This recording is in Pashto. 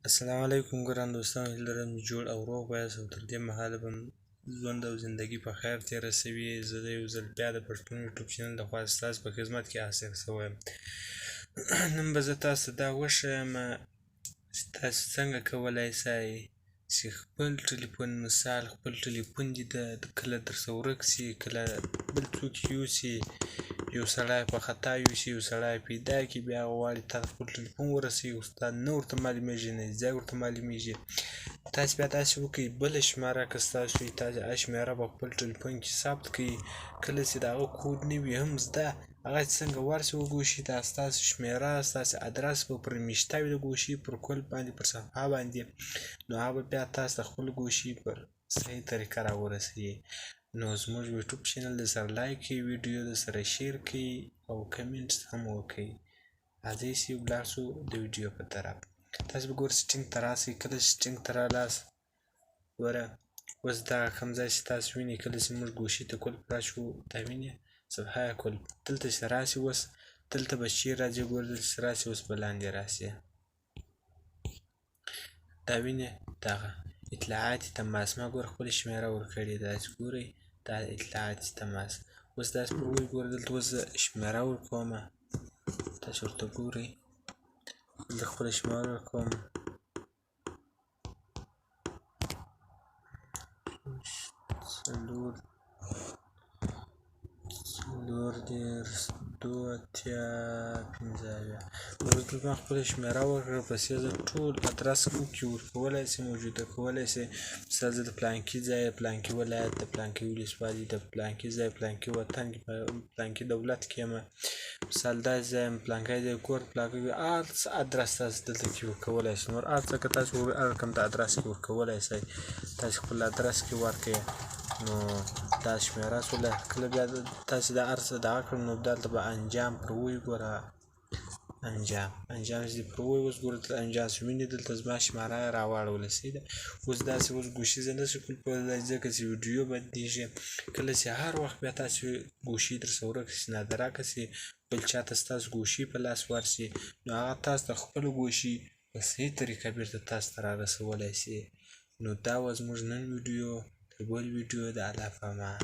السلام علیکم ګران دوستان، هیله لرم جوړ او روغ یاست او تر دې مهاله به ژوند او زندګي په خیر تېره سوې. زه د یو ځل بیا د پښتون یوټیوب چینل لخوا ستاسو په خدمت کې حاضر شوی یم. نن به زه تاسو ته دا وښیم چې تاسو څنګه کولی شئ چې خپل ټلیفون مثال خپل ټلیفون دې کله درڅه ورک شي، کله بل څوک یوسي، یو سړی په خطا یوسي، یو سړی پیدا کړي، بیا غواړي تا خپل ټلیفون ورسوي او ستا نه ورته معلومېږي، نه ځای ورته معلومېږي. تاسې بیا داسې وکړئ، بله شماره که ستاسو وي، تاسې هغه شمېره په خپل ټلیفون کې ثبت کړئ. کله چې د هغه کوډ نه وي هم زده، هغه چې څنګه ورسي وګوشي، دا ستاسو شمېره، ستاسو ادرس به پر میشته وي د ګوشي پر کل باندې، پر صفحه باندې، نو هغه به بیا تاسو د خپل ګوشي پر صحیح طریقه راورسوي. نو زموږ یوټیوب چینل د سره لایک کړئ، ویډیو د سره شیر کړئ او کمنټس هم وکړئ. راځئ چې ولاړ شو د ویډیو په طرف. تاسو به ګورئ سیټینګ ته راسئ. کله چې سیټینګ ته رالاست، ګوره اوس دغه کوم ځای چې تاسو وینئ، کله چې موږ ګوشي ته کلپ راشو، دا وینئ صفحه کلپ، دلته چې راسئ، اوس دلته به چیر راځي، ګوره دلته چې راسئ، اوس به لاندې راسئ، دا وینئ دغه اطلاعاتي تماس، ما ګوره خپله شمېره ورکړې ده، داسې ګورئ دا اطلاعاتي تماس. اوس داسې پر وایي، ګوره دلته اوس زه شمېره ورکومه، تاسې ورته ګورئ، دلته خپله شمېره ورکوم، څلور دېرش دوه اتیا پنځه اویا. اوس دلته ما خپله شمېره ورکړه، پسې زه ټول ادرس کې ورکولی شم، موجوده کولی شئ. مثال زه د پلانکي ځای، پلانکي ولایت، د پلانکي ولسوالي، د پلانکي ځای، پلانکي وطن کې، پلانکي دولت کې یم، مثال داسې ځای یم، پلانکی ځای کور، پلانکی هر څه ادرس تاسو دلته کې ورکولی شئ. نور هر څه که تاسو هر رقم د ادرس کې ورکولی شئ، تاسو خپل ادرس کې ورکړئ، نو دا شمېره شوله. کله بیا تاسې دا هر څه دغه کړل، نو دلته به انجام پر ووایي، ګوره انجام چې دې پر ووایي، اوس ګوره دلته انجام شو، وینې دلته زما شمېره راواړوله شوې ده. اوس داسې اوس ګوشي زه نشم کلپولی، ځکه چې ویډیو بندېږي. کله چې هر وخت بیا تاسې ګوشي درڅه ورک شي، نادرکه شي، بل چا ته ستاسو ګوشي په لاس ورشي، نو هغه تاسو ته خپل ګوشي په صحیح طریقه بېرته تاسو ته رارسولی شي. نو دا وه زموږ نن ویډیو. تر بل ویډیو د الله په امان.